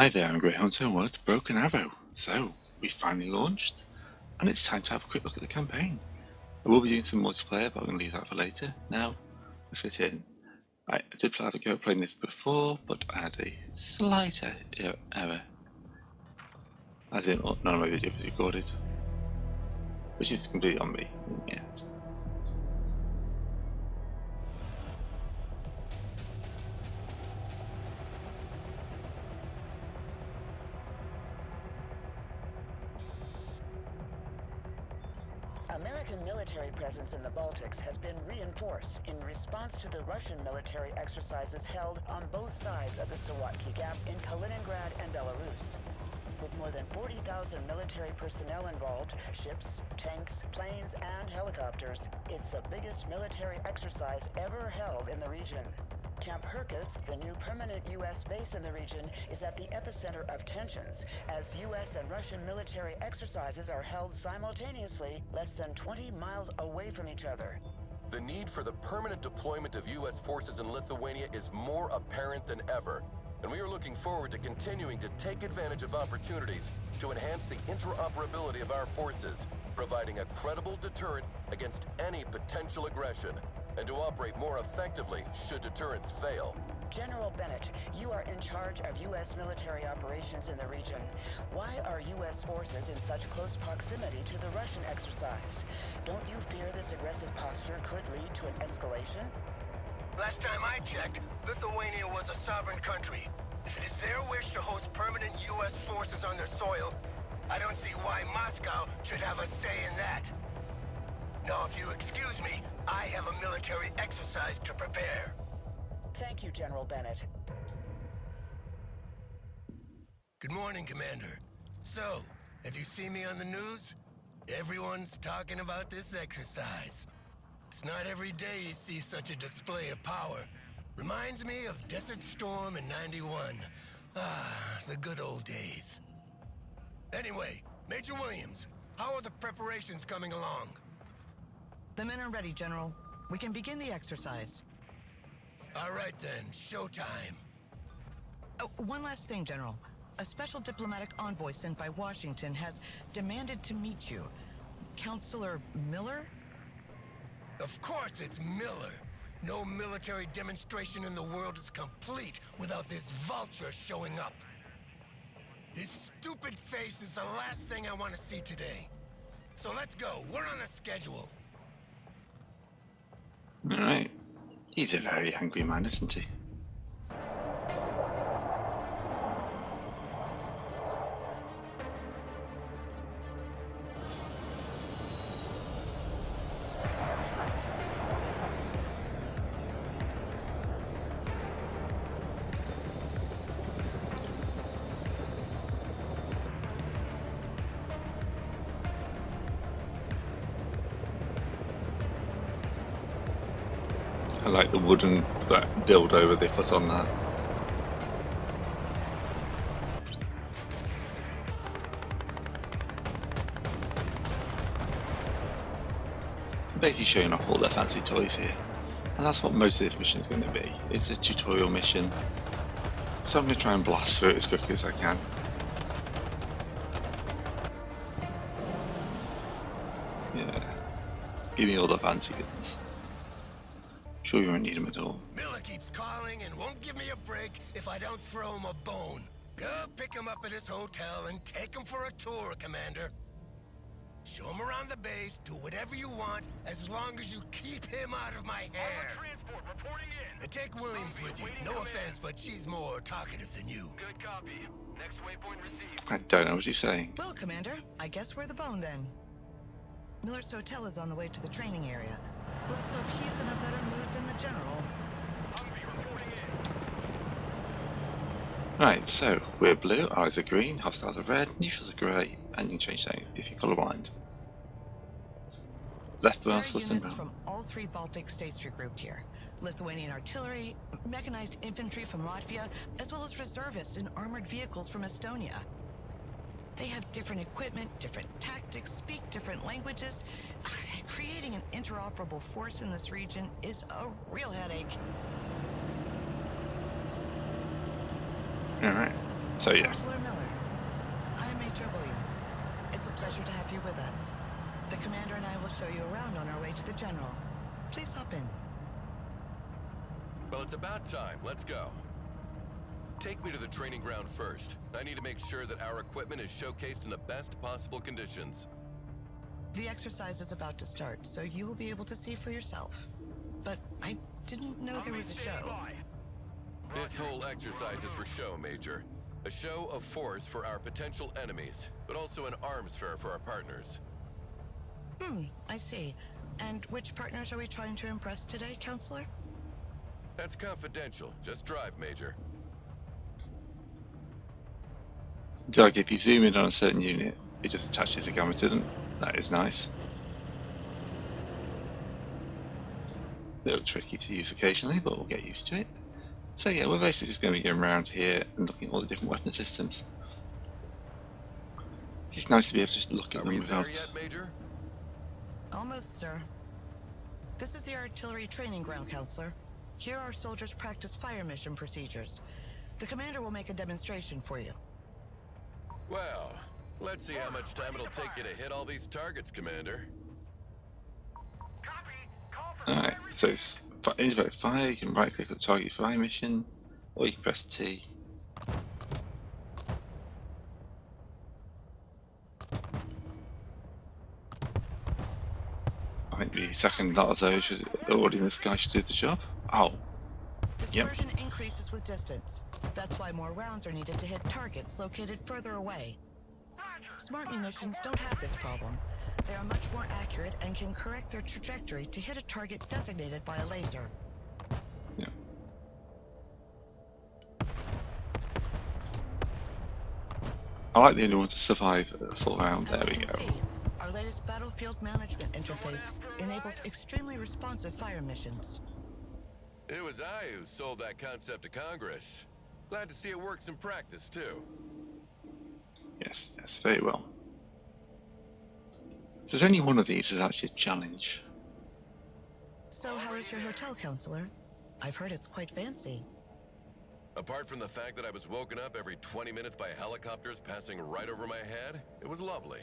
Hi there, I'm Grey Hunter and welcome to Broken Arrow. So, we finally launched, and it's time to have a quick look at the campaign. I will be doing some multiplayer, but I'm going to leave that for later. Now, let's get in. I did have a go at playing this before, but I had a slight error. As in, none of my video was recorded. Which is completely on me. Yeah. American military presence in the Baltics has been reinforced in response to the Russian military exercises held on both sides of the Sawatki Gap in Kaliningrad and Belarus. With more than 40,000 military personnel involved, ships, tanks, planes, and helicopters, it's the biggest military exercise ever held in the region. Camp Hercus, the new permanent U.S. base in the region, is at the epicenter of tensions, as U.S. and Russian military exercises are held simultaneously less than 20 miles away from each other. The need for the permanent deployment of U.S. forces in Lithuania is more apparent than ever, and we are looking forward to continuing to take advantage of opportunities to enhance the interoperability of our forces, providing a credible deterrent against any potential aggression, and to operate more effectively should deterrence fail. General Bennett, you are in charge of U.S. military operations in the region. Why are U.S. forces in such close proximity to the Russian exercise? Don't you fear this aggressive posture could lead to an escalation? Last time I checked, Lithuania was a sovereign country. If it is their wish to host permanent U.S. forces on their soil, I don't see why Moscow should have a say in that. Now, if you excuse me, I have a military exercise to prepare. Thank you, General Bennett. Good morning, Commander. So, have you seen me on the news? Everyone's talking about this exercise. It's not every day you see such a display of power. Reminds me of Desert Storm in '91. Ah, the good old days. Anyway, Major Williams, how are the preparations coming along? The men are ready, General. We can begin the exercise. All right then, showtime. Oh, one last thing, General. A special diplomatic envoy sent by Washington has demanded to meet you. Counselor Miller? Of course it's Miller. No military demonstration in the world is complete without this vulture showing up. His stupid face is the last thing I want to see today. So let's go. We're on a schedule. Alright. He's a very angry man, isn't he? I like the wooden dildo they put on that. Basically showing off all their fancy toys here. And that's what most of this mission is going to be. It's a tutorial mission. So I'm going to try and blast through it as quickly as I can. Yeah. Give me all the fancy guns. Sure you won't need him at all. Miller keeps calling and won't give me a break if I don't throw him a bone. Go pick him up at his hotel and take him for a tour, Commander. Show him around the base, do whatever you want, as long as you keep him out of my hair. Transport reporting in. And take Williams with you. No offense, but she's more talkative than you. Good copy. Next waypoint received. I don't know what he's saying. Well, Commander, I guess we're the bone then. Miller's hotel is on the way to the training area. Let's hope he's in a better mood than the General. Humvee reporting in. Right, so we're blue, our eyes are green, hostiles are red, neutrals are grey, and you can change that if you're colourblind. Left There are mouse, listen units brown. from all three Baltic states regrouped here. Lithuanian artillery, mechanized infantry from Latvia, as well as reservists in armored vehicles from Estonia. They have different equipment, different tactics, speak different languages. Creating an interoperable force in this region is a real headache. Alright, So yeah. Counselor Miller, I'm Major Williams. It's a pleasure to have you with us. The commander and I will show you around on our way to the general. Please hop in. Well, it's about time. Let's go. Take me to the training ground first. I need to make sure that our equipment is showcased in the best possible conditions. The exercise is about to start, so you will be able to see for yourself. But I didn't know there was a show. This whole exercise is for show, Major. A show of force for our potential enemies, but also an arms fair for our partners. I see. And which partners are we trying to impress today, Counselor? That's confidential. Just drive, Major. Like if you zoom in on a certain unit, it just attaches the camera to them. That is nice. A little tricky to use occasionally, but we'll get used to it. So yeah, we're basically just going to be going around here and looking at all the different weapon systems. It's nice to be able to just look at Are them we there without... yet, Major? Almost, sir. This is the artillery training ground, Counselor. Here our soldiers practice fire mission procedures. The commander will make a demonstration for you. Well, let's see how much time it'll take you to hit all these targets, Commander. Alright, so it's invert fire, you can right click on the target fire mission, or you can press T. I think the second lot of those should, already in the sky should do the job. Oh, Dispersion increases with distance. That's why more rounds are needed to hit targets located further away. Smart munitions don't have this problem. They are much more accurate and can correct their trajectory to hit a target designated by a laser. yeah. I like the only one to survive a full round. As There we you can go. see, our latest battlefield management interface enables extremely responsive fire missions. It was I who sold that concept to Congress. Glad to see it works in practice, too. Yes, yes, very well. There's only one of these is actually a challenge. So how is your hotel, Counselor? I've heard it's quite fancy. Apart from the fact that I was woken up every 20 minutes by helicopters passing right over my head, it was lovely.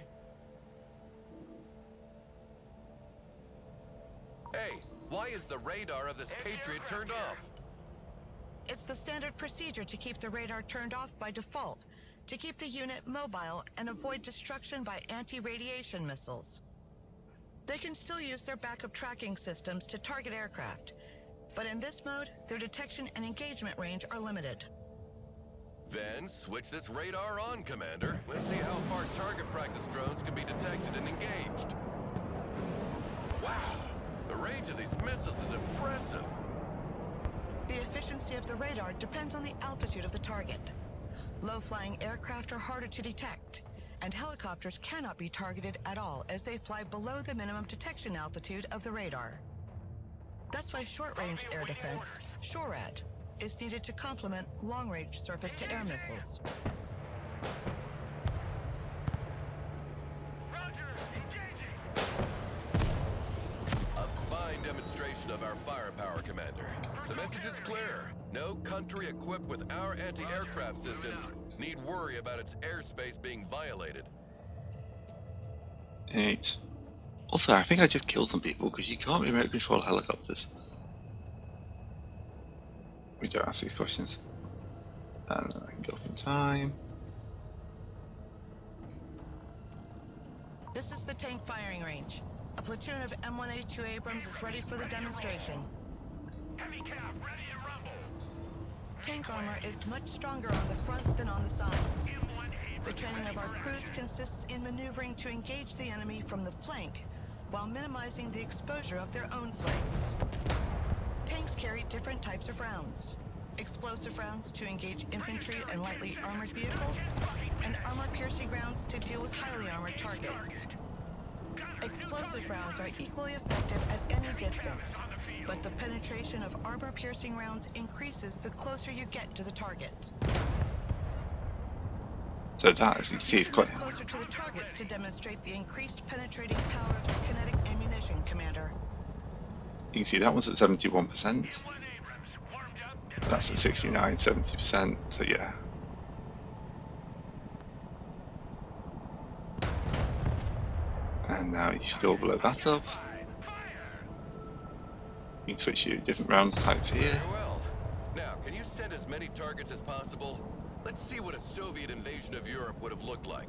Hey, why is the radar of this Patriot turned off? It's the standard procedure to keep the radar turned off by default, to keep the unit mobile and avoid destruction by anti-radiation missiles. They can still use their backup tracking systems to target aircraft, but in this mode, their detection and engagement range are limited. Then switch this radar on, Commander. Let's see how far target practice drones can be detected and engaged. Wow, the range of these missiles is impressive. The efficiency of the radar depends on the altitude of the target. Low-flying aircraft are harder to detect, and helicopters cannot be targeted at all as they fly below the minimum detection altitude of the radar. That's why short-range air defense, SHORAD, is needed to complement long-range surface-to-air missiles. A fine demonstration of our firepower, Commander. The message is clear. No country equipped with our anti-aircraft systems need worry about its airspace being violated. 8. Also, I think I just killed some people because you can't remote control helicopters. We don't ask these questions. And I can go up in time. This is the tank firing range. A platoon of M1A2 Abrams is ready for the demonstration. Heavy cap, ready to rumble. Tank armor is much stronger on the front than on the sides. The training of our crews consists in maneuvering to engage the enemy from the flank while minimizing the exposure of their own flanks. Tanks carry different types of rounds. Explosive rounds to engage infantry and lightly armored vehicles, and armor-piercing rounds to deal with highly armored targets. Explosive rounds are equally effective at any distance, but the penetration of armor-piercing rounds increases the closer you get to the target. So that, as you can see, is quite... Move closer to the targets to demonstrate the increased penetrating power of the kinetic ammunition, Commander. You can see that one's at 71%. That's at 69, 70%. So yeah. And now you should all blow that up. You can switch to different round types here. Very well. Now, can you send as many targets as possible? Let's see what a Soviet invasion of Europe would have looked like.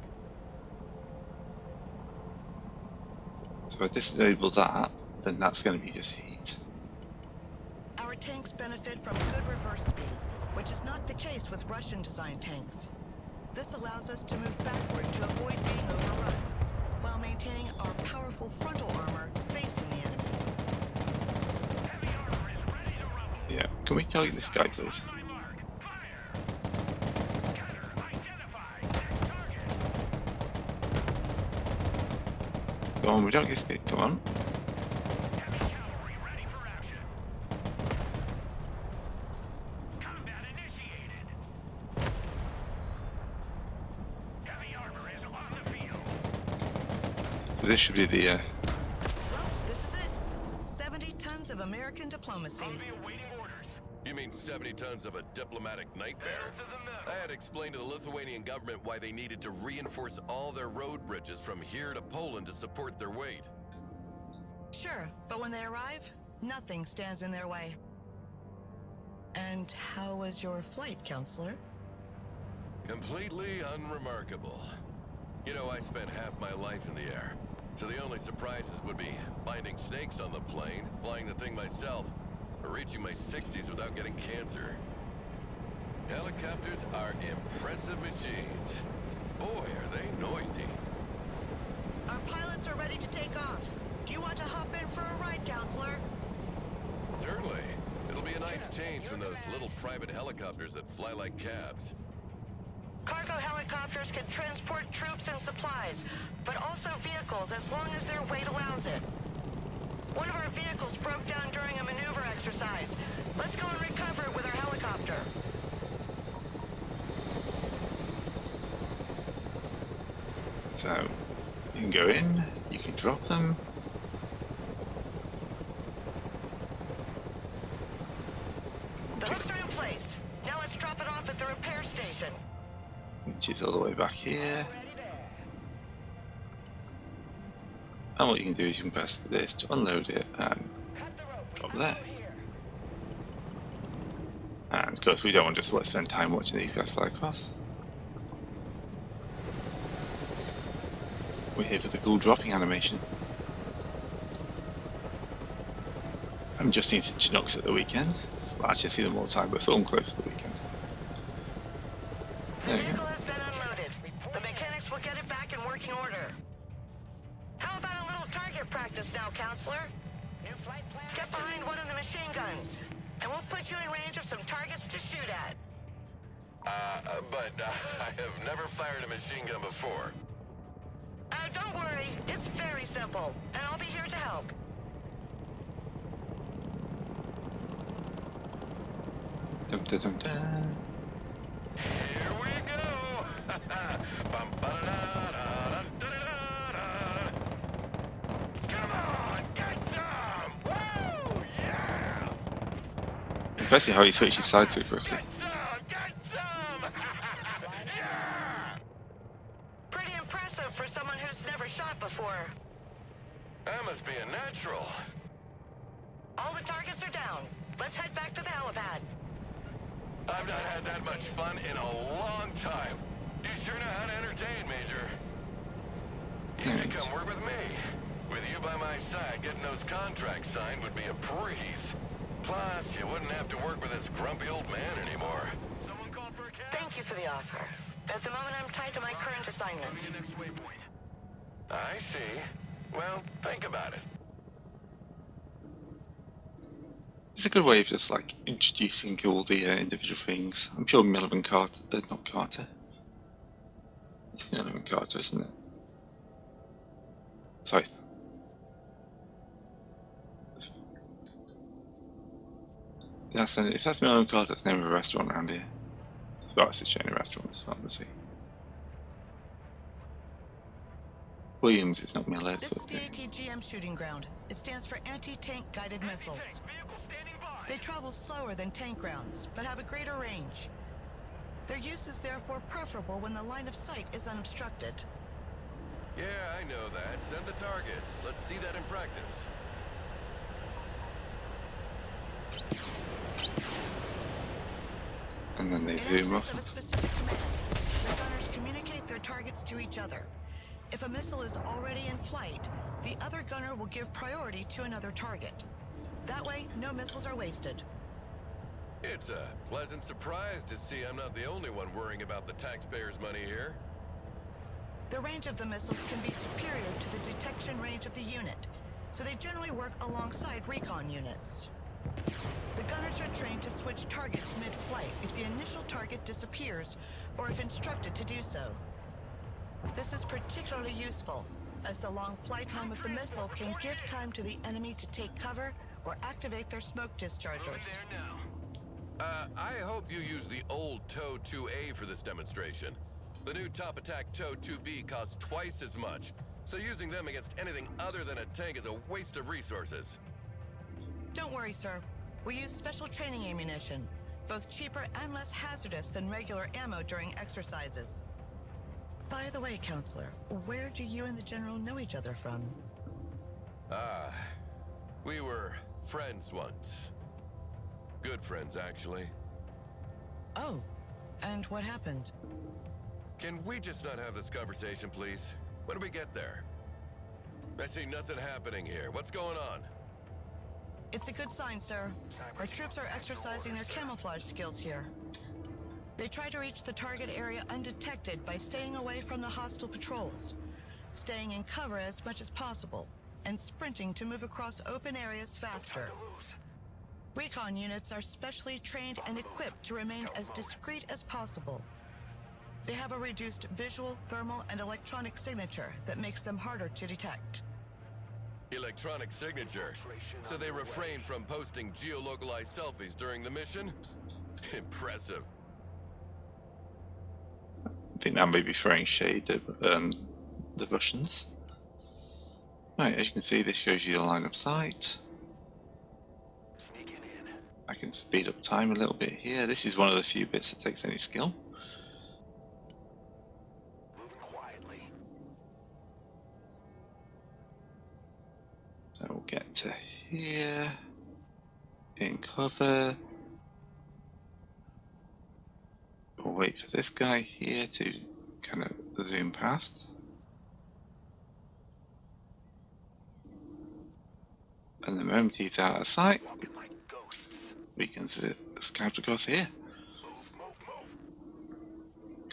So if I disable that, then that's going to be just heat. Our tanks benefit from good reverse speed, which is not the case with Russian-designed tanks. This allows us to move backward to avoid being overrun, while maintaining our powerful frontal armor facing the enemy. Heavy armor is ready to rumble. Yeah, can we target this guy, please? My mark. Fire. Gunner identified. Next target. Come on, we don't get scared. Come on. Heavy cavalry ready for action. Combat initiated. Heavy armor is on the field. So this should be the Well, this is it. 70 tons of American diplomacy. I'll be awaiting orders. You mean 70 tons of a diplomatic nightmare? To the middle. I had explained to the Lithuanian government why they needed to reinforce all their road bridges from here to Poland to support their weight. Sure, but when they arrive, nothing stands in their way. And how was your flight, Counselor? Completely unremarkable. You know, I spent half my life in the air, so the only surprises would be finding snakes on the plane, flying the thing myself, or reaching my 60s without getting cancer. Helicopters are impressive machines. Boy, are they noisy. Our pilots are ready to take off. Do you want to hop in for a ride, Counselor? Certainly. It'll be a nice change from those little private helicopters that fly like cabs. Cargo helicopters can transport troops and supplies, but also vehicles as long as their weight allows it. One of our vehicles broke down during a maneuver exercise. Let's go and recover it with our helicopter. So you can go in, you can drop them. The hooks are in place. Now let's drop it off at the repair station. Which is all the way back here. Already there. And what you can do is you can press this to unload it and Cut the rope. drop We there. must go here. And of course we don't want to just spend time watching these guys fly across. We're here for the cool dropping animation. I'm just into Chinooks at the weekend. Well, actually I see them all the time, but it's all close to the weekend. The There you vehicle go. has been unloaded. The mechanics will get it back in working order. How about a little target practice now, Counselor? New flight plan. Get behind one of the machine guns, and we'll put you in range of some targets to shoot at. But I have never fired a machine gun before. Don't worry, it's very simple, and I'll be here to help. Dum, dum, dum, dum. Here we go! Bum, ba-da-da-da-da-da-da-da. Come on, get some! Woo! Yeah! Impressive how he switches sides so quickly. Get some! Get some! Yeah! Pretty impressive for someone who's never shot before. That must be a natural. All the targets are down. Let's head back to the helipad. I've not had that much fun in a long time. You sure know how to entertain, Major. You should come work with me. With you by my side, getting those contracts signed would be a breeze. Plus, you wouldn't have to work with this grumpy old man anymore. Someone called for a cab? Thank you for the offer. At the moment, I'm tied to my current assignment. Go to your next waypoint. I see. Well, think about it. It's a good way of just like introducing all the individual things. I'm sure Melvin Carter, not Carter. It's Melvin Carter, isn't it? Sorry. If that's Melvin Carter, that's the name of a restaurant around here. Well, it's a chain of restaurants, obviously. Williams, it's not Miller, This so is the ATGM shooting ground. It stands for Anti-Tank Guided Missiles. Vehicle standing by. They travel slower than tank rounds, but have a greater range. Their use is therefore preferable when the line of sight is unobstructed. Yeah, I know that. Send the targets. Let's see that in practice. And then they In zoom absence off. of a specific command, the gunners communicate their targets to each other. If a missile is already in flight, the other gunner will give priority to another target. That way, no missiles are wasted. It's a pleasant surprise to see I'm not the only one worrying about the taxpayers' money here. The range of the missiles can be superior to the detection range of the unit, so they generally work alongside recon units. The gunners are trained to switch targets mid-flight if the initial target disappears or if instructed to do so. This is particularly useful, as the long flight time of the missile can give time to the enemy to take cover or activate their smoke dischargers. I hope you use the old TOW 2A for this demonstration. The new Top Attack TOW 2B costs twice as much, so using them against anything other than a tank is a waste of resources. Don't worry, sir. We use special training ammunition, both cheaper and less hazardous than regular ammo during exercises. By the way, Counselor, where do you and the General know each other from? We were friends once. Good friends, actually. Oh, and what happened? Can we just not have this conversation, please? When do we get there? I see nothing happening here. What's going on? It's a good sign, sir. Our troops are exercising their camouflage skills here. They try to reach the target area undetected by staying away from the hostile patrols, staying in cover as much as possible, and sprinting to move across open areas faster. Recon units are specially trained and equipped to remain as discreet as possible. They have a reduced visual, thermal, and electronic signature that makes them harder to detect. Electronic signature. So they refrain from posting geolocalized selfies during the mission? Impressive. I think that may be throwing shade at the Russians. Right, as you can see, this shows you the line of sight. I can speed up time a little bit here. This is one of the few bits that takes any skill. So we'll get to here, in cover. We'll wait for this guy here to kind of zoom past. And the moment he's out of sight, we can scout across here.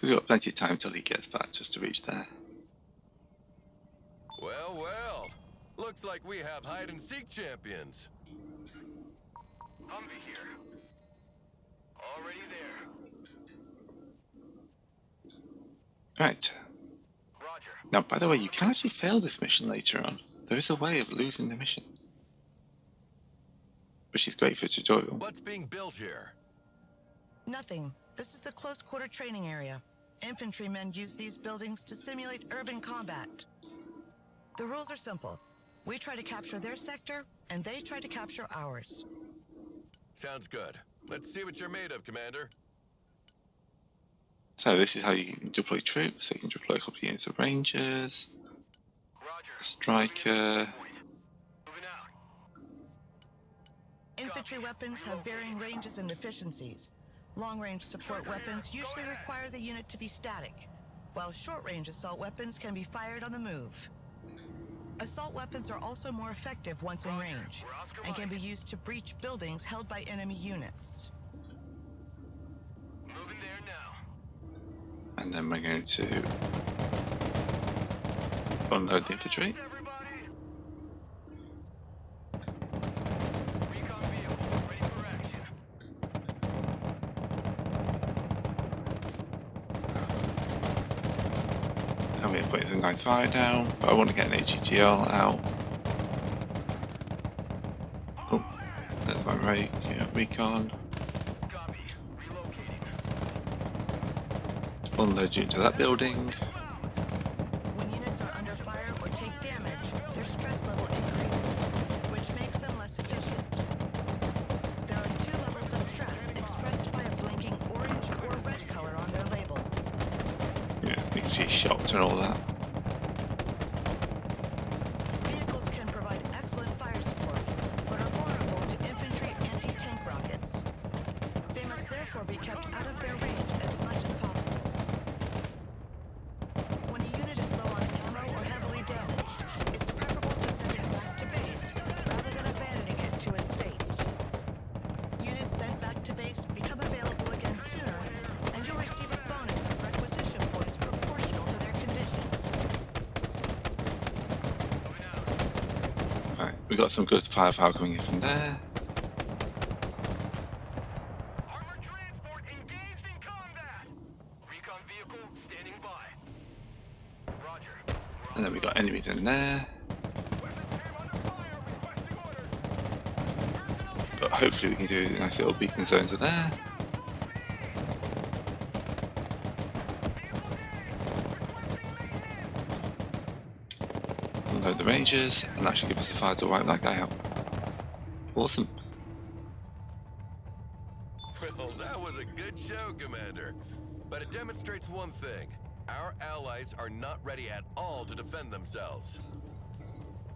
We've got plenty of time till he gets back just to reach there. Well, well. Looks like we have hide-and-seek champions. Humvee here. Already there. Right. Roger. Now, by the way, you can actually fail this mission later on. There is a way of losing the mission, which is great for a tutorial. What's being built here? Nothing. This is the close-quarter training area. Infantrymen use these buildings to simulate urban combat. The rules are simple. We try to capture their sector, and they try to capture ours. Sounds good. Let's see what you're made of, Commander. So this is how you can deploy troops. So you can deploy a couple of units of rangers, Roger. a striker. Moving out. Infantry weapons have varying ranges and efficiencies. Long-range support weapons usually require the unit to be static, while short-range assault weapons can be fired on the move. Assault weapons are also more effective once in range, and can be used to breach buildings held by enemy units. Moving there now. And then we're going to unload the infantry. Everybody. Recon vehicle ready for action. And we're putting the nice fire down, but I want to get an HETL out. Oh, there's my recon. Copy. Relocating. Unload you into that building. When units are under fire or take damage, their stress level increases, which makes them less efficient. There are 2 levels of stress expressed by a blinking orange or red color on their label. Yeah, you can see shocked and all that. we got some good firepower coming in from there. Armored transport engaged in combat. Recon vehicle standing by. Roger. We're And then we got enemies in there. Weapons team under fire. Requesting orders. But hopefully we can do nice little beacon zones are there. Unload the rangers, and that should give us the fire to wipe that guy out. Awesome. Well, that was a good show, Commander. But it demonstrates one thing. Our allies are not ready at all to defend themselves.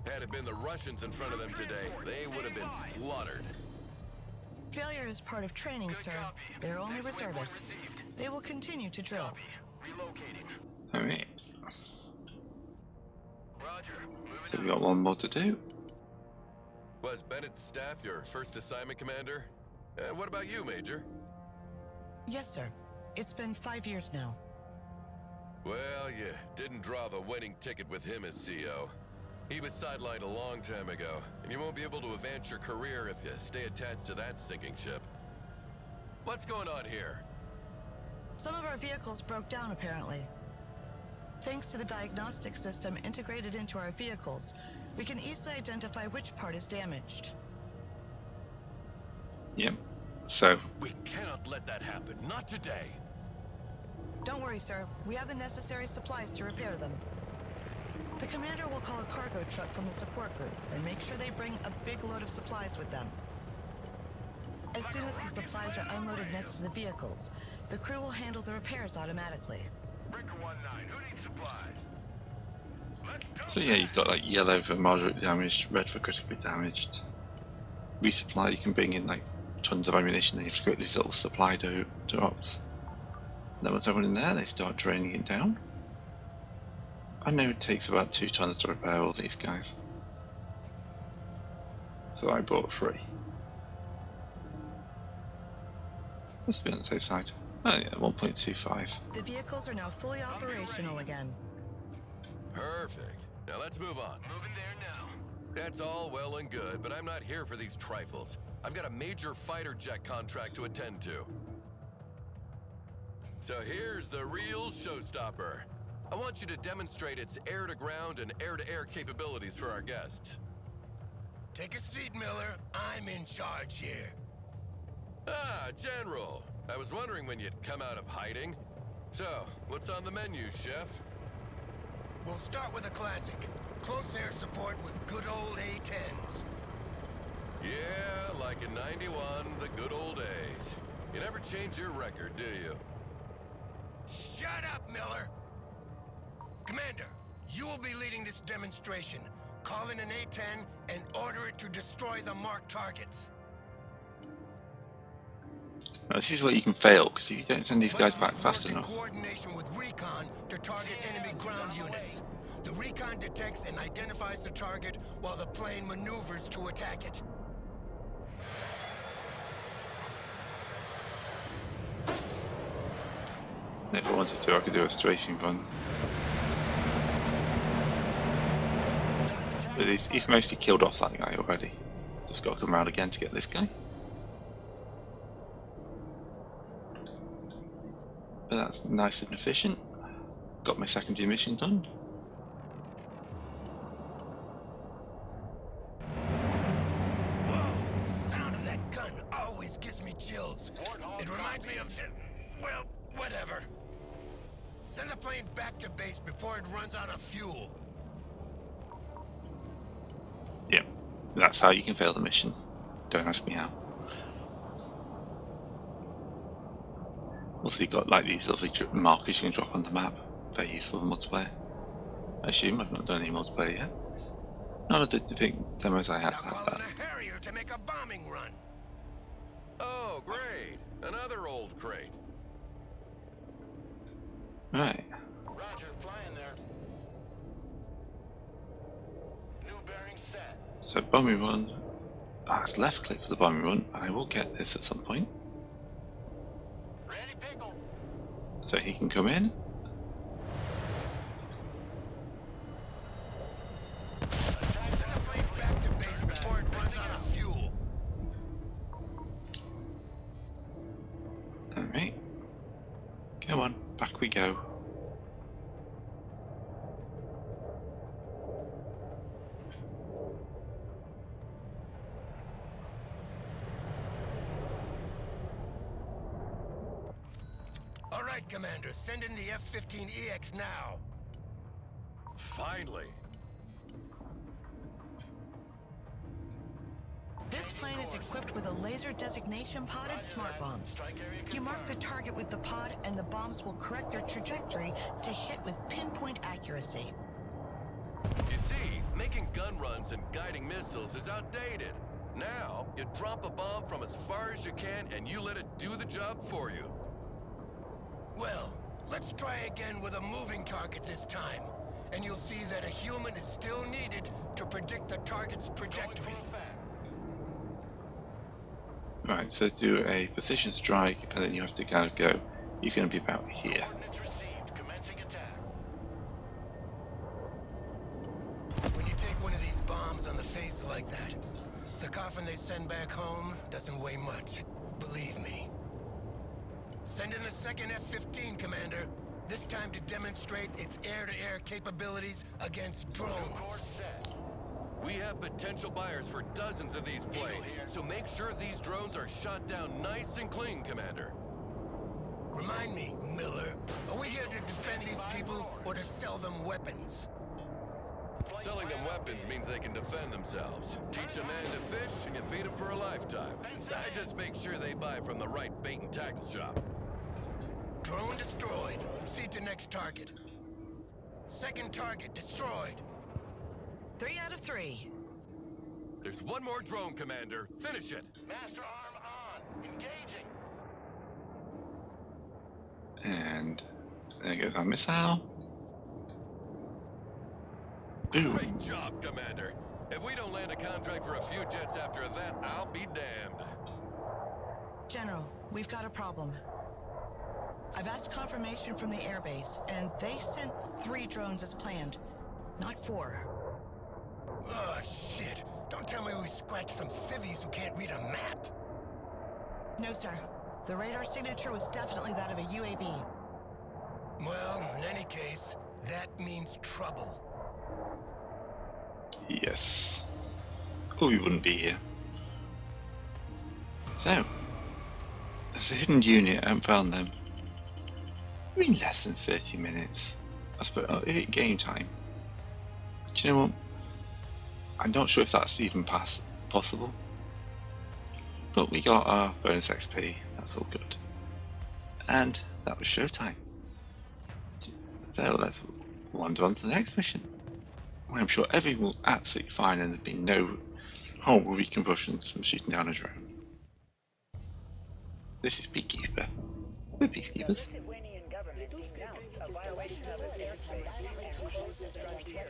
Had it been the Russians in front of them today, they would have been slaughtered. Failure is part of training, sir. They're only reservists. They will continue to drill. Relocating. Alright, Roger. Moving so we got one more to do. Was Bennett's staff your first assignment, Commander? What about you, Major? Yes, sir. It's been 5 years now. Well, you didn't draw the winning ticket with him as CO. He was sidelined a long time ago, and you won't be able to advance your career if you stay attached to that sinking ship. What's going on here? Some of our vehicles broke down, apparently. Thanks to the diagnostic system integrated into our vehicles, we can easily identify which part is damaged. Yep. So, We cannot let that happen. Not today. Don't worry, sir. We have the necessary supplies to repair them. The commander will call a cargo truck from the support group and make sure they bring a big load of supplies with them. As soon as the supplies are unloaded next to the vehicles, the crew will handle the repairs automatically. Breaker 19. Who needs supplies? Let's go. so yeah, you've got like yellow for moderate damage, red for critically damaged. Resupply, you can bring in like tons of ammunition, and you have to create these little supply drops. And then once everyone in there, they start draining it down. I know it takes about 2 tons to repair all these guys. So I bought 3. Must be on the safe side. Oh yeah, 1.25. The vehicles are now fully operational again. Perfect. Now let's move on. Moving there now. That's all well and good, but I'm not here for these trifles. I've got a major fighter jet contract to attend to. So here's the real showstopper. I want you to demonstrate its air-to-ground and air-to-air capabilities for our guests. Take a seat, Miller. I'm in charge here. Ah, General. I was wondering when you'd come out of hiding. So, what's on the menu, Chef? We'll start with a classic. Close air support with good old A-10s. Yeah, like in 91, the good old days. You never change your record, do you? Shut up, Miller! Commander, you will be leading this demonstration. Call in an A-10 and order it to destroy the marked targets. Now, this is where you can fail, because if you don't send these guys back Weapons fast work in enough, coordination with recon to target enemy ground units. The recon detects and identifies the target while the plane maneuvers to attack it. if I wanted to, I could do a strafing run. But he's mostly killed off that guy already. Just got to come around again to get this guy. But that's nice and efficient. Got my secondary mission done. Whoa, the sound of that gun always gives me chills. It reminds me of well, whatever. Send the plane back to base before it runs out of fuel. Yeah, that's how you can fail the mission. Don't ask me how. Also, you've got like these lovely markers you can drop on the map. Very useful for multiplayer. I assume I've not done any multiplayer yet. None of the demos I have Now had call that. in a Harrier to make a bombing run. Oh, great. Another old crate. Right. Roger, flying there. New bearing set. So bombing run. It's left click for the bombing run. I will get this at some point. Ready, pickle. So he can come in. Send the plane back to base Commander. Send in the F-15EX now. Finally. This plane is equipped with a laser designation podded smart bombs. You mark the target with the pod, and the bombs will correct their trajectory to hit with pinpoint accuracy. You see, making gun runs and guiding missiles is outdated. Now, you drop a bomb from as far as you can and you let it do the job for you. Well, let's try again with a moving target this time. And you'll see that a human is still needed to predict the target's trajectory. Right, so do a position strike, and then you have to kind of go. He's going to be about here. Coordinates received. Commencing attack. When you take one of these bombs on the face like that, the coffin they send back home doesn't weigh much. Believe me. Send in the second F-15, Commander. This time to demonstrate its air-to-air capabilities against drones. Course set. We have potential buyers for dozens of these planes, so make sure these drones are shot down nice and clean, Commander. Remind me, Miller, are we here to defend these people or to sell them weapons? Selling them weapons means they can defend themselves. Teach a man to fish and you feed him for a lifetime. I just make sure they buy from the right bait and tackle shop. Drone destroyed. Proceed to next target. Second target destroyed. 3 out of 3. There's one more drone, Commander. Finish it. Master arm on. Engaging. And there goes our missile. Boom. Great job, Commander. If we don't land a contract for a few jets after that, I'll be damned. General, we've got a problem. I've asked confirmation from the airbase, and they sent 3 drones as planned, not 4. Oh, shit. Don't tell me we scratched some civvies who can't read a map. No, sir. The radar signature was definitely that of a UAV. Well, in any case, that means trouble. Yes. Or we wouldn't be here. So, there's a hidden unit. I haven't found them. In less than 30 minutes. I suppose. Oh, is it game time? Do you know what? I'm not sure if that's even possible. But we got our bonus XP. That's all good. And that was Showtime. So let's wander on to the next mission. I'm sure everything will absolutely fine and there'll be no horrible repercussions from shooting down a drone. This is Peacekeeper. We're Peacekeepers. The Lithuanian government denounced a violation of its airspace and imposed its frontier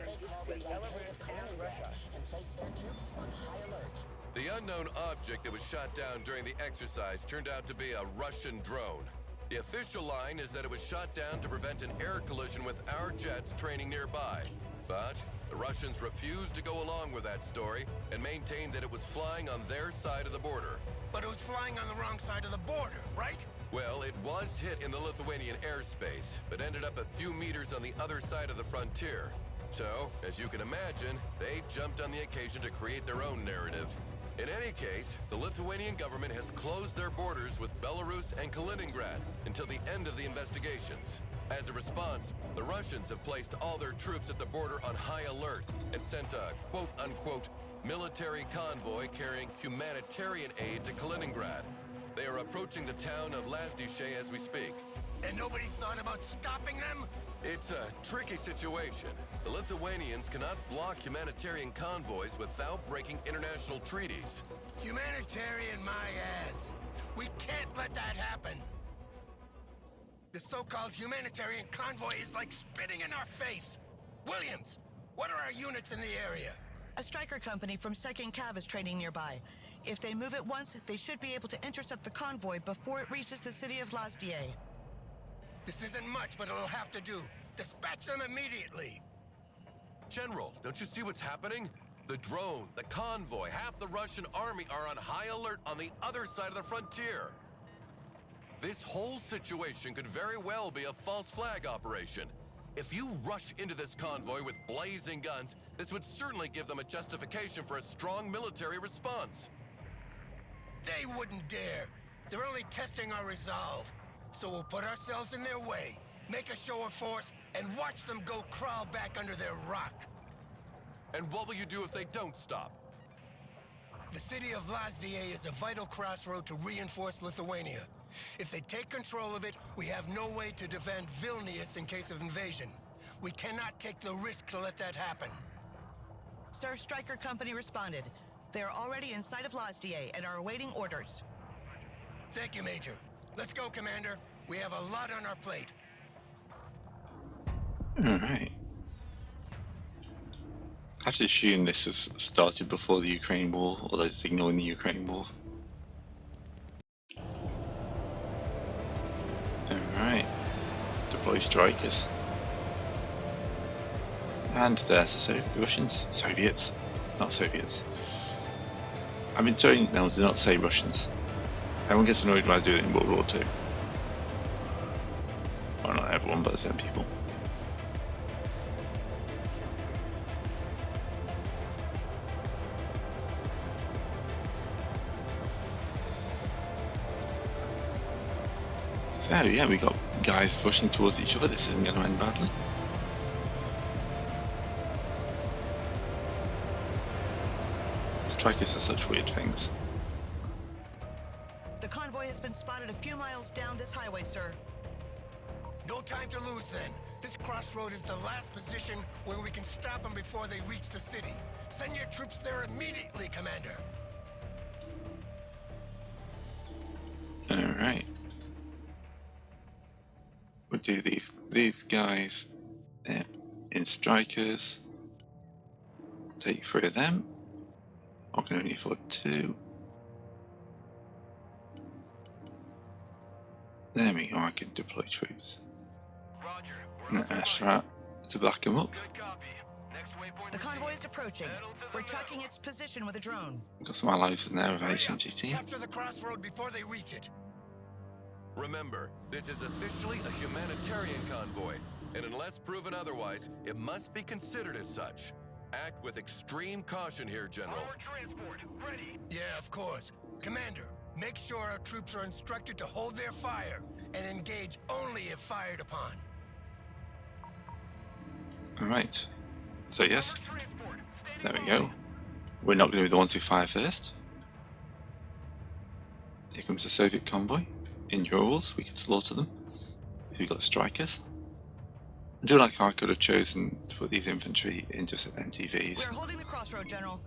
with Belarus and Russia and placed their troops on high alert. The unknown object that was shot down during the exercise turned out to be a Russian drone. The official line is that it was shot down to prevent an air collision with our jets training nearby. But the Russians refused to go along with that story and maintained that it was flying on their side of the border. But it was flying on the wrong side of the border, right? Well, it was hit in the Lithuanian airspace, but ended up a few meters on the other side of the frontier. So, as you can imagine, they jumped on the occasion to create their own narrative. In any case, the Lithuanian government has closed their borders with Belarus and Kaliningrad until the end of the investigations. As a response, the Russians have placed all their troops at the border on high alert and sent a quote-unquote military convoy carrying humanitarian aid to Kaliningrad. They are approaching the town of Lazdiche as we speak. And nobody thought about stopping them? It's a tricky situation. The Lithuanians cannot block humanitarian convoys without breaking international treaties. Humanitarian my ass. We can't let that happen. The so-called humanitarian convoy is like spitting in our face. Williams, what are our units in the area? A striker company from 2nd Cav is training nearby. If they move at once, they should be able to intercept the convoy before it reaches the city of Lazdiche. This isn't much, but it'll have to do. Dispatch them immediately. General, don't you see what's happening? The drone, the convoy, half the Russian army are on high alert on the other side of the frontier. This whole situation could very well be a false flag operation. If you rush into this convoy with blazing guns, this would certainly give them a justification for a strong military response. They wouldn't dare. They're only testing our resolve. so we'll put ourselves in their way, make a show of force, and watch them go crawl back under their rock. And what will you do if they don't stop? The city of Lazdier is a vital crossroad to reinforce Lithuania. If they take control of it, we have no way to defend Vilnius in case of invasion. We cannot take the risk to let that happen. Sir, Stryker Company responded. They are already in sight of Lazdier and are awaiting orders. Thank you, Major. Let's go, Commander. We have a lot on our plate. Alright. I have to assume this has started before the Ukraine war, or they're just ignoring the Ukraine war. Alright. Deploy strikers. And there's the Russians. Soviets. Not Soviets. I've been telling now to not say Russians. Everyone gets annoyed when I do it in World War II. Well, not everyone, but certain people. So yeah, we got guys rushing towards each other. This isn't going to end badly. Strikers are such weird things. The convoy has been spotted a few miles down this highway, sir. No time to lose, then. This crossroad is the last position where we can stop them before they reach the city. Send your troops there immediately, Commander. Alright. We'll do these guys in strikers. Take 3 of them. I can only afford 2. There we go, I can deploy troops. Roger. And an strat to back them up. Good copy. Next waypoint The convoy is received. approaching. Pedal to the We're metal. tracking its position with a drone. Got some allies in there with Hurry up. HMGT. Capture the crossroad before they reach it. Remember, this is officially a humanitarian convoy, and unless proven otherwise, it must be considered as such. Act with extreme caution here, General. Armored transport. Ready. Yeah, of course. Commander, make sure our troops are instructed to hold their fire and engage only if fired upon. Alright. So yes, Armored transport. Stay there we moving. go. We're not going to be the ones who fire first. Here comes the Soviet convoy. In Urals, we can slaughter them. If we've got strikers. I do like how I could have chosen to put these infantry in just MTVs. We're holding the crossroad, General.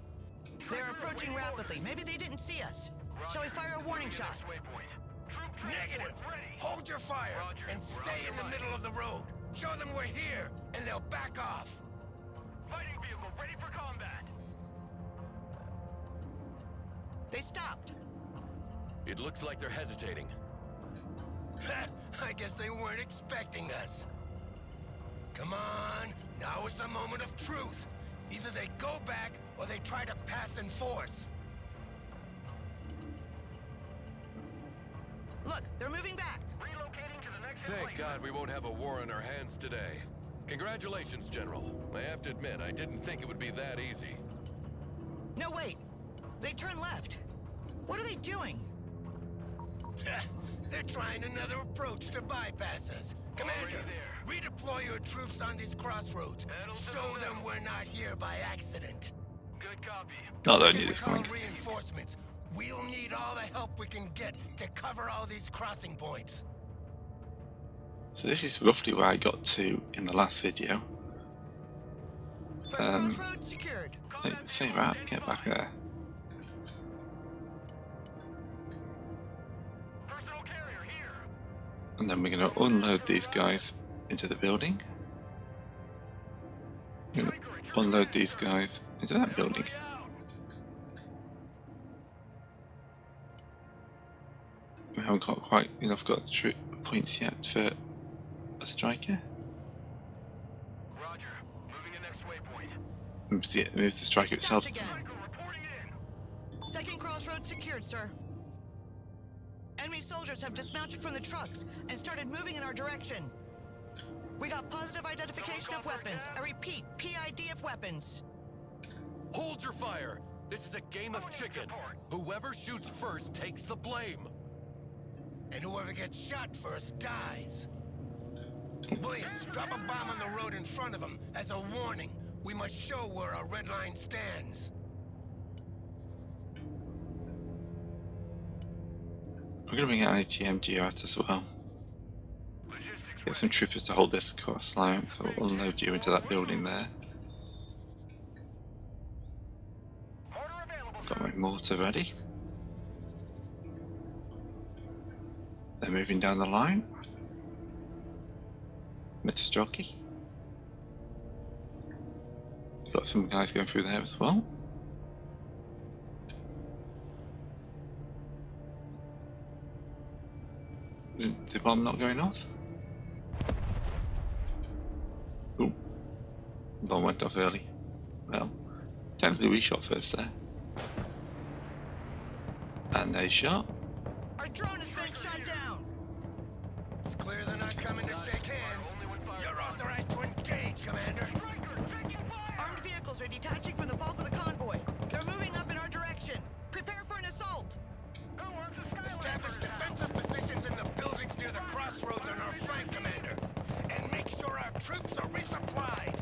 They are approaching rapidly. Maybe they didn't see us. Shall we fire a warning shot? Next waypoint. Troop Negative! transport ready. Hold your fire Roger. and stay in the Roger. middle of the road. Show them we're here, and they'll back off. Fighting vehicle ready for combat. They stopped. It looks like they're hesitating. I guess they weren't expecting us. Come on, now is the moment of truth. Either they go back or they try to pass in force. Look, they're moving back. Relocating to the next Thank emplacement. God we won't have a war on our hands today. Congratulations, General. I have to admit, I didn't think it would be that easy. No, wait. They turned left. What are they doing? They're trying another approach to bypass us. Commander, redeploy your troops on these crossroads. Show them we're not here by accident. Good copy. Not that I Get knew the this call coming. reinforcements. We'll need all the help we can get to cover all these crossing points. So this is roughly where I got to in the last video. First crossroad secured. Like, say that, get back there. Personal carrier here. And then we're going to unload these guys into the building. We're going to unload these guys into that building. Out. We haven't got quite enough got the points yet for a striker. Roger. Moving to next waypoint. Moves the striker itself. Again. Striker reporting in. Second crossroad secured, sir. Enemy soldiers have dismounted from the trucks and started moving in our direction. We got positive identification of weapons. I repeat, PID of weapons. Hold your fire! This is a game of chicken. Whoever shoots first takes the blame. and whoever gets shot first dies. Williams, drop a bomb on the road in front of him as a warning. We must show where our red line stands. We're gonna bring out an ATMG out as well. Get some troopers to hold this cross line, so we'll unload you into that building there. Got my mortar ready. They're moving down the line. Mr. Jockey. Got some guys going through there as well. Is the bomb not going off? Ooh. Bomb went off early. Well, technically we shot first there. And they shot. Our drone has been shot down. It's clear they're not coming to shake hands. You're authorized to engage, Commander. Armed vehicles are detaching from the bulk of the convoy. They're moving up in our direction. Prepare for an assault. Establish defensive positions in the buildings near the crossroads on our flank, Commander. And make sure our troops are resupplied.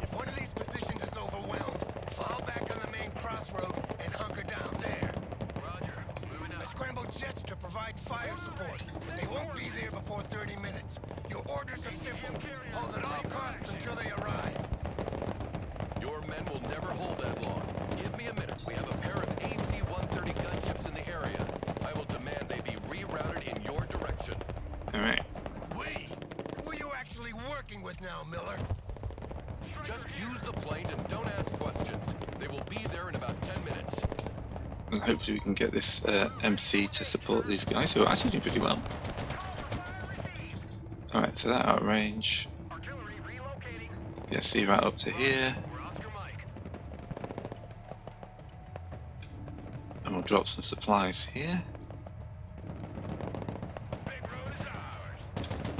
If one of these positions is overwhelmed, fall back on the main crossroad and hunker down there. I scramble jets to provide fire support, but they won't be there before 30 minutes. Your orders are simple. Hold at all costs until they arrive. Your men will never hold that long. Give me a minute. We have a pair of AC-130 gunships in the area. I will demand they be rerouted in your direction. Alright. We? Who are you actually working with now, Miller? Just use the plane and don't ask questions. They will be there in about 10 minutes. And hopefully we can get this MC to support these guys who are actually doing pretty well. Alright, so that out of range. Yeah, see right up to here. And we'll drop some supplies here.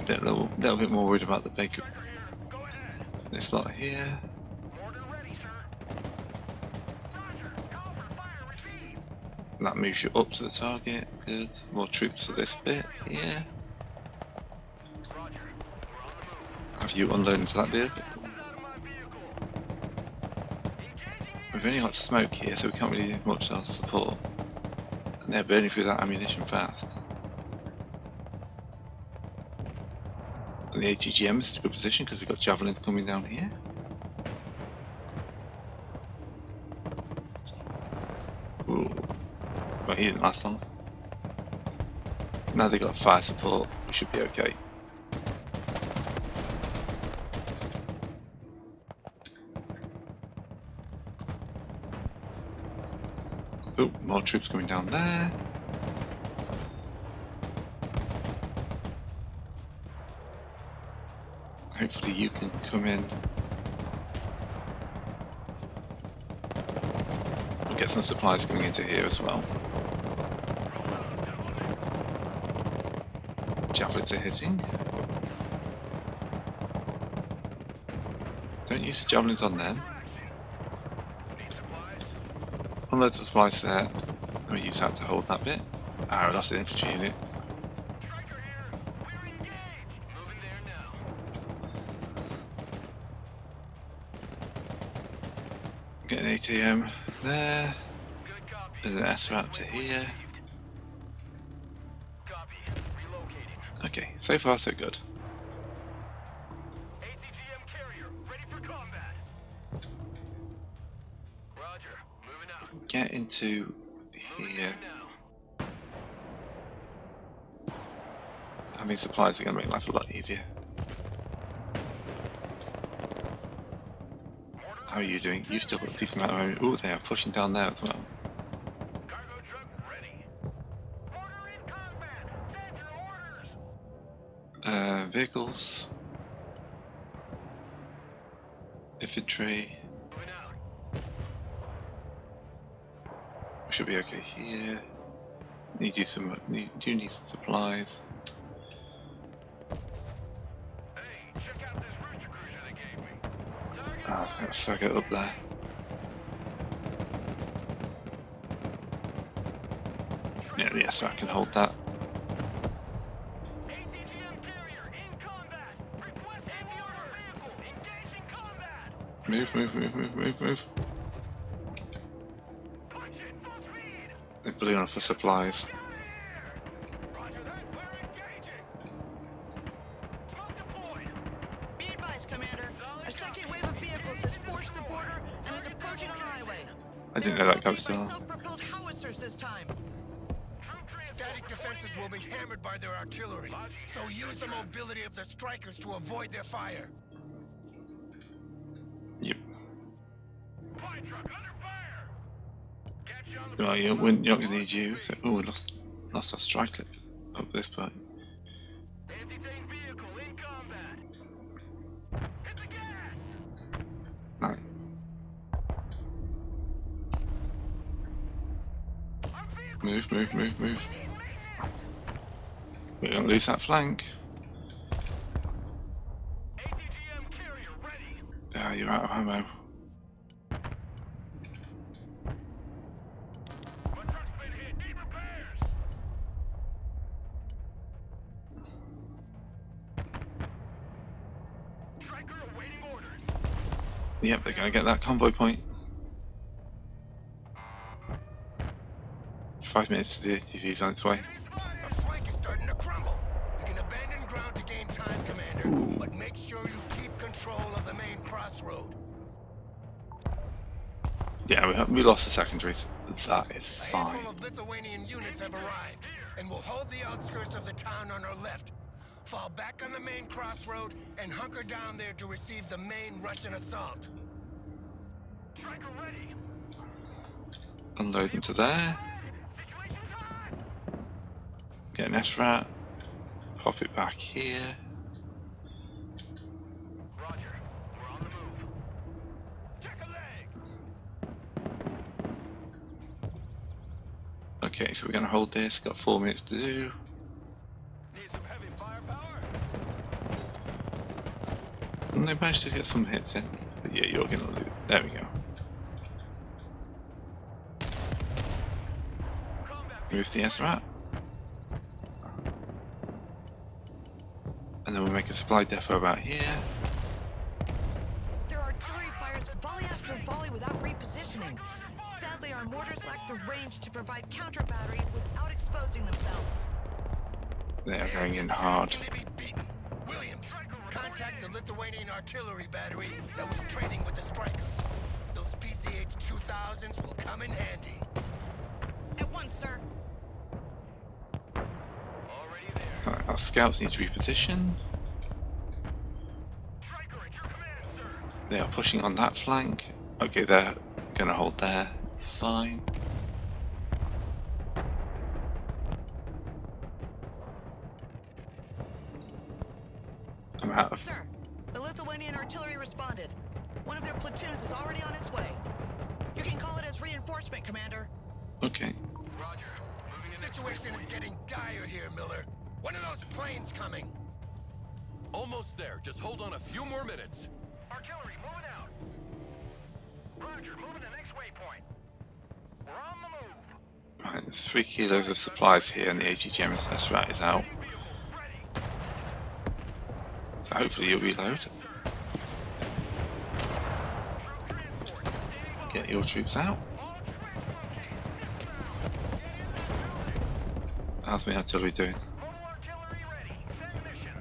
A little bit more worried about the big this lot here. And that moves you up to the target. Good. More troops for this bit here. Have you unloaded into that vehicle? We've only got smoke here, so we can't really do much else support. And they're burning through that ammunition fast. And the ATGM is in a good position because we've got javelins coming down here. Ooh. Well, he didn't last long. Now they've got fire support, we should be okay. Oh, more troops coming down there. Hopefully you can come in. We'll get some supplies coming into here as well. Javelins are hitting. Don't use the javelins on them. Unload the supplies there. Let me use that to hold that bit. Ah, I lost an infantry unit. Get an ATM there. And an S route to here. Okay, so far so good. ATGM carrier, ready for combat. Roger, moving out. Get into here. Having supplies are going to make life a lot easier. How are you doing? You've still got a decent amount of ammo. Oh, they are pushing down there as well. Cargo truck ready. Order in combat. Send your orders. Vehicles. Infantry. Moving out. We should be okay here. Do need some supplies. Hey, check out this rooster cruiser they gave me. Ah, I've got to flag it up there. Yeah, yes, I can hold that. Move, move, move, move, move, move. Punch it! Full speed! They're blue enough for supplies. Roger that. We're engaging. Smoke deployed. Be advised, Commander. A second wave of vehicles has forced the border and is approaching on the highway. I didn't know They're that goes accompanied still. by self-propelled howitzers this time. Static defenses will be hammered by their artillery, so use the mobility of the strikers to avoid their fire. Yep. Fire truck under fire. Catch you on the Well, you're not going to need you. So, oh, we lost our strike clip up this point. anti-tank vehicle in combat. Hit the gas. Right. Our vehicle. Move, move, move, move. We're going to lose that flank. ATGM carrier ready. Yeah, you're out of ammo. My truck's been hit. Need repairs. Striker awaiting orders. Yep, they're going to get that convoy point. 5 minutes to the ATV's on its way. Our flank is starting to crumble. We can abandon ground to gain time, Commander, but make sure you keep control of the main crossroad. Yeah, we lost the secondaries. That is A fine. handful of Lithuanian units have arrived, and will hold the outskirts of the town on our left. Fall back on the main crossroad and hunker down there to receive the main Russian assault. Striker ready. Unload into there. Situation time. Get an SRAT. Pop it back here. Roger. We're on the move. Check a leg. Okay, so we're going to hold this. Got 4 minutes to do. Need some heavy firepower. And they managed to get some hits in. But yeah, you're going to lose. There we go. Combat Move the SRAT. And then we'll make a supply depot about here. Their artillery fires volley after volley without repositioning. Sadly, our mortars lack the range to provide counter battery without exposing themselves. They are going in hard. Can they be beaten? Williams, contact the Lithuanian artillery battery that was training with the strikers. Those PCH 2000s will come in handy. At once, sir. already there. Alright, our scouts need to reposition. Striker at your command, sir. They are pushing on that flank. Okay, they're going to hold there. It's fine. I'm out of... Sir, the Lithuanian artillery responded. One of their platoons is already on its way. You can call it as reinforcement, Commander. Okay. Roger. Moving The in. situation is getting dire here, Miller. One of those planes coming. Almost there. Just hold on a few more minutes. Artillery moving out. Roger. Moving to next waypoint. We're on the move. Right, there's 3 kilos of supplies here and the ATGM SRAT is out. Vehicles ready. So hopefully you'll reload. Troop transport. Standing by. Get your troops out. All troops located. How's my artillery doing? Total artillery ready. Set mission.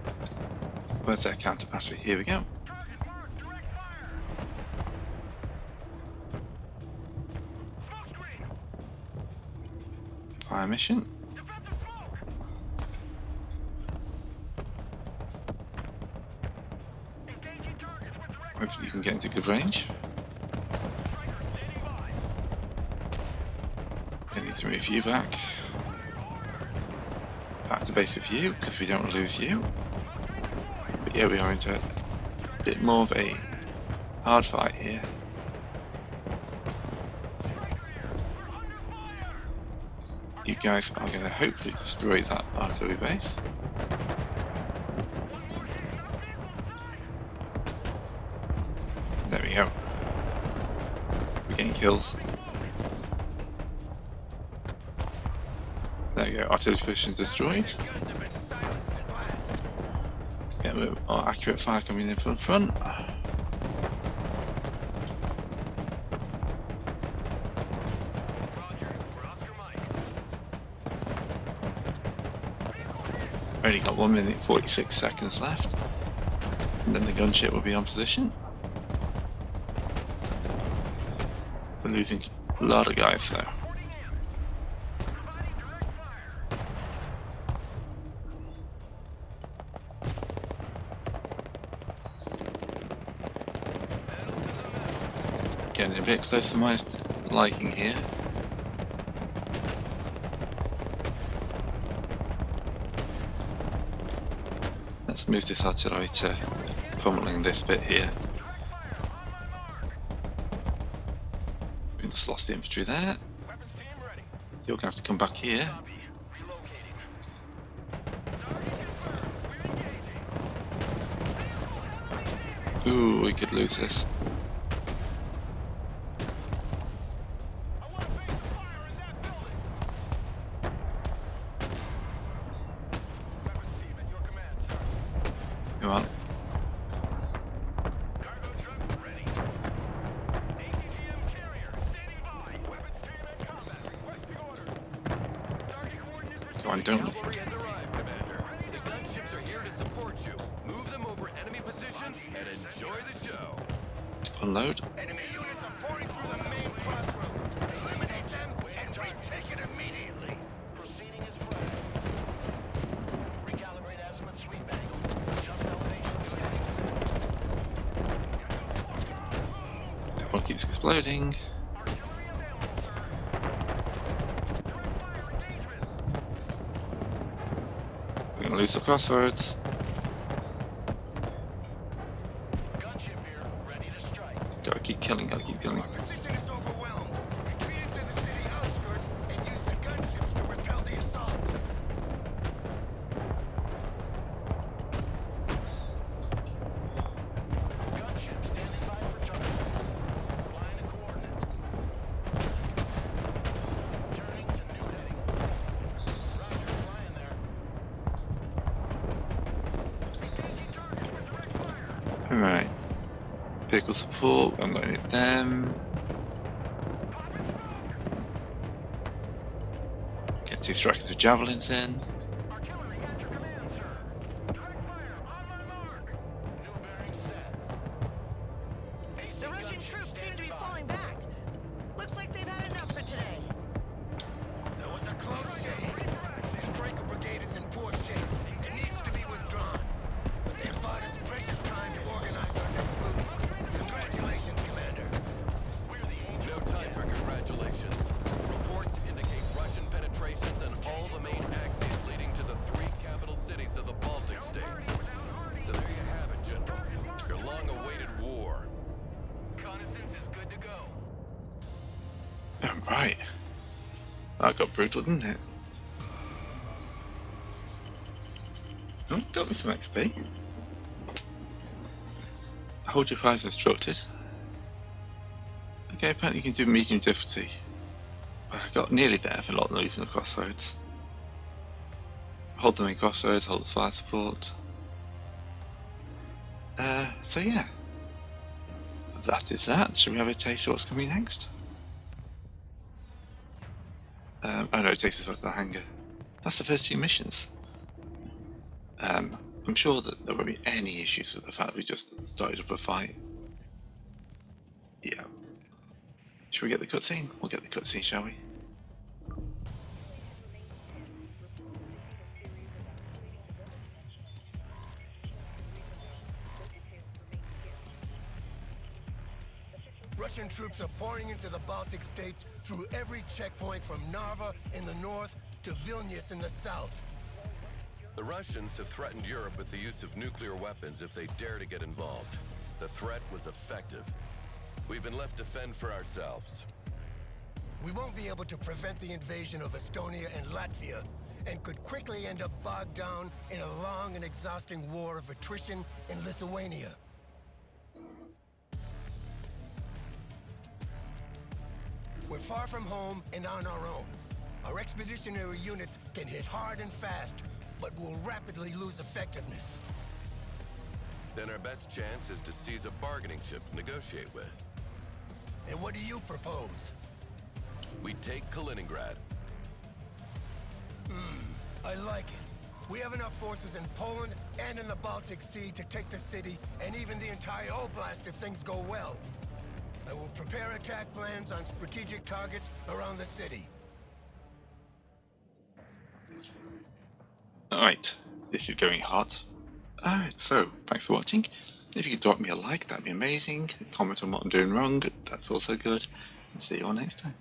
Where's their counter battery? Here we go. Target marked. Direct fire. Smoke screen. Fire mission. Defensive smoke. Engaging targets with direct Hopefully you fire. can get into good range. Striker standing by. I need to move you back. Back to base with you, because we don't want to lose you. But yeah, we are into a bit more of a hard fight here. Striker here. We're under fire. You guys are going to hopefully destroy that artillery base. One more hit. Our vehicle's alive. There we go. We're getting kills. There we go, artillery position destroyed. Their guns have been silenced at last. Get a bit more accurate fire coming in from the front. Only got 1 minute 46 seconds left, and then the gunship will be on position. We're losing a lot of guys though. Getting a bit close to my liking here. Let's move this artillery to pummeling this bit here. We just lost the infantry there. You're going to have to come back here. Ooh, we could lose this. Come on. Come on, don't. Cavalry has arrived, Commander. The gunships are here to support you. Move them over enemy positions and enjoy the show. Unload. Enemy units are pouring through the main crossroad. Eliminate them and retake it immediately. Proceeding is flat. Recalibrate azimuth sweep angle. Just elevation setting. One keeps exploding. We're gonna lose the crossroads. Gunship here, ready to strike. Gotta keep killing, gotta keep killing. Our position is overwhelmed. Retreat into the city outskirts and use the gunships to repel the assault. Gunship standing by for target. Flying the coordinates. Turning to new heading. Roger, flying there. Engaging target with direct fire. Alright. Vehicle support, I'm gonna need them. Get 2 strikers with javelins in. Artillery at your command, sir. Direct fire, on my mark. New bearing set. The Russian troops seem to be falling back. Looks like they've had enough for today. That was a close shave. This Striker brigade is in poor shape. It needs to be withdrawn. But they bought us precious time to organize our next move. Congratulations, Commander. No time for congratulations. Reports indicate Russian penetrations in all the main axes leading to the 3 capital cities of the Baltic states. So there you have it, General. Your long-awaited war. Reconnaissance is good to go. Alright. That got brutal, didn't it? Oh, got me some XP. Hold your fires instructed. Okay, apparently you can do medium difficulty. I got nearly there for not losing the crossroads. Hold the main crossroads, hold the fire support. So yeah. That is that. Shall we have a taste of what's coming next? Oh no, it takes us back to the hangar. That's the first 2 missions. I'm sure that there won't be any issues with the fact we just started up a fight. Yeah. Shall we get the cutscene? We'll get the cutscene, shall we? Russian troops are pouring into the Baltic states through every checkpoint from Narva in the north to Vilnius in the south. The Russians have threatened Europe with the use of nuclear weapons if they dare to get involved. The threat was effective. We've been left to fend for ourselves. We won't be able to prevent the invasion of Estonia and Latvia, and could quickly end up bogged down in a long and exhausting war of attrition in Lithuania. We're far from home and on our own. Our expeditionary units can hit hard and fast, but will rapidly lose effectiveness. Then our best chance is to seize a bargaining chip to negotiate with. And what do you propose? We take Kaliningrad. I like it. We have enough forces in Poland and in the Baltic Sea to take the city and even the entire Oblast if things go well. I will prepare attack plans on strategic targets around the city. Alright, this is going hot. Alright, so thanks for watching. If you could drop me a like, that'd be amazing. Comment on what I'm doing wrong, that's also good. And see you all next time.